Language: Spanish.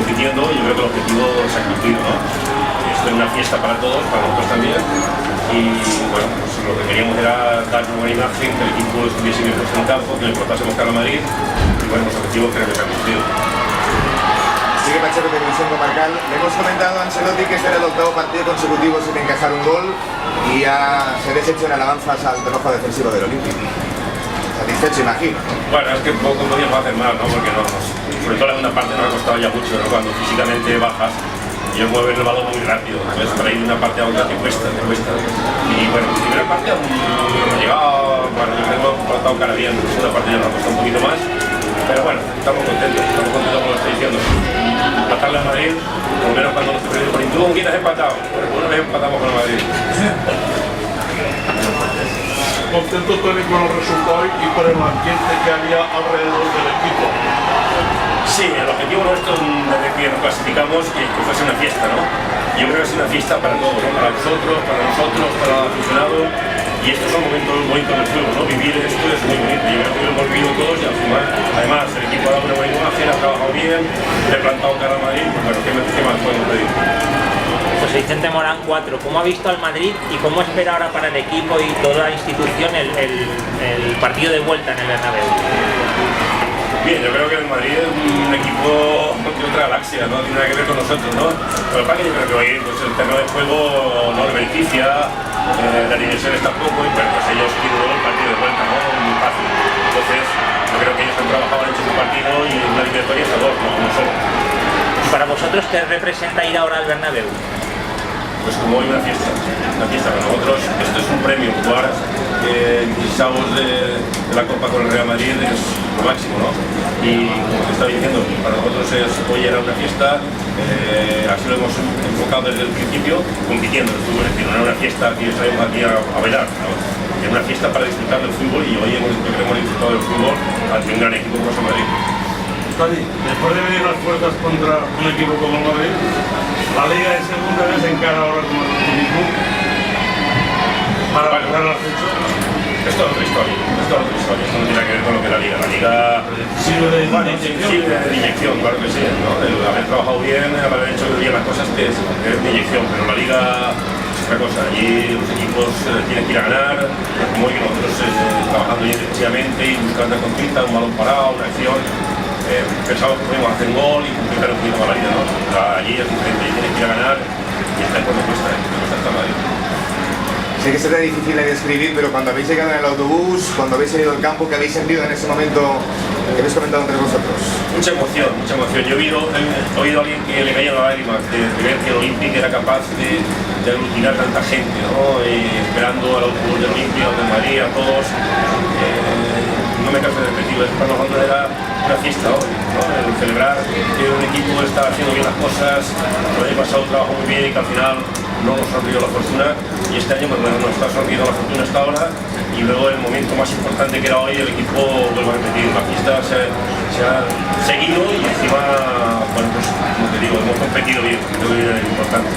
compitiendo y yo creo que el objetivo se ha cumplido, ¿no? Esto es una fiesta para todos, para nosotros también, y bueno, pues lo que queríamos era dar una buena imagen, que el equipo estuviese bien puesto en el campo, que le importásemos cara a Madrid, y bueno, los objetivos creo que se han cumplido. Sigue Pacheco, Televisión Comarcal. Le hemos comentado a Ancelotti que este era el 8º partido consecutivo sin encajar un gol y ya se deshecho en alabanzas al trabajo defensivo del Olímpico. Satisfecho, imagino. Bueno, es que poco podíamos hacer más, ¿no? Porque sobre todo la segunda parte nos ha costado ya mucho, ¿no? Cuando físicamente bajas y ellos mueven el balón muy rápido, entonces para ir de una parte a otra te cuesta. Y bueno, en primera parte aún hemos llegado, bueno, yo creo que hemos plantado cara bien, en segunda parte ya nos ha costado un poquito más, pero bueno, estamos contentos como lo estoy diciendo. Empatarle a Madrid, por lo menos cuando nos perdimos por ¿tú con quién has empatado? Pues una vez empatamos con el Madrid. Contento Tony con los resultados y por el ambiente que había alrededor del equipo. Sí, el objetivo nuestro desde que nos clasificamos es que fuese una fiesta, ¿no? Yo creo que es una fiesta para todos, ¿no? Para nosotros, para el aficionado, y estos son momentos bonitos del fútbol, ¿no? Vivir esto es muy bonito, yo creo que lo hemos vivido todos y al final, además, el equipo ha dado una buena imagen, ha trabajado bien, le ha plantado cara a Madrid, pues bueno, ¿qué más podemos pedir? José Vicente Morán, 4. ¿Cómo ha visto al Madrid y cómo espera ahora para el equipo y toda la institución el partido de vuelta en el Bernabéu? Bien, yo creo que el Madrid es un equipo de otra galaxia, no tiene nada que ver con nosotros, ¿no? Pero para que yo creo que hoy pues, el terreno de juego no le beneficia, las dimensiones tampoco, y bueno, pues ellos quieren luego el partido de vuelta, ¿no? Muy fácil. Entonces, yo creo que ellos han trabajado, han hecho su partido y una victoria es a 2, no como solo. Para vosotros, ¿qué representa ir ahora al Bernabéu? Pues como hoy una fiesta para nosotros. Esto es un premio, jugar pisamos de la Copa con el Real Madrid es lo máximo, ¿no? Y como te estaba diciendo, para nosotros hoy era una fiesta, así lo hemos enfocado desde el principio, compitiendo en el fútbol, es decir, no era una fiesta que traemos aquí a bailar, ¿no? Es una fiesta para disfrutar del fútbol y hoy hemos disfrutado del fútbol ante un gran equipo como es el Madrid. Tony, después de venir las fuerzas contra un equipo como el Madrid, la Liga de Segunda vez se encara ahora con el equipo para lograr el ascenso. Esto es otra historia, esto no tiene que ver con lo que es la Liga. La Liga sirve de inyección, claro que sí, ¿no? El haber trabajado bien, haber hecho bien las cosas que es de inyección, pero la Liga es otra cosa. Allí los equipos tienen que ir a ganar, como hoy nosotros trabajando bien defensivamente y buscando con pinta, un balón parado, una acción. Pensamos que podíamos hacer un gol y complicar un poquito más la vida, ¿no? Allí es diferente, tienes que ir a ganar y está cuando cuesta estar Madrid. Sé que será difícil de describir, pero cuando habéis llegado en el autobús, cuando habéis salido del campo, ¿qué habéis sentido en ese momento que habéis comentado entre vosotros? Mucha emoción, mucha emoción. Yo he oído a alguien que le caían las lágrimas de ver que el Olímpic era capaz de aglutinar tanta gente, ¿no? Esperando al autobús del Olímpic, del Madrid, a todos. No me canso de repetirlo, para nosotros era una fiesta hoy, ¿no? El celebrar que un equipo está haciendo bien las cosas, el año pasado trabajó muy bien y que al final no nos sonrió la fortuna, y este año pues, bueno, nos está sonriendo la fortuna hasta ahora, y luego el momento más importante que era hoy, el equipo, vuelvo a repetir, la fiesta se ha seguido y encima, bueno, pues como te digo, hemos competido bien, que es lo importante.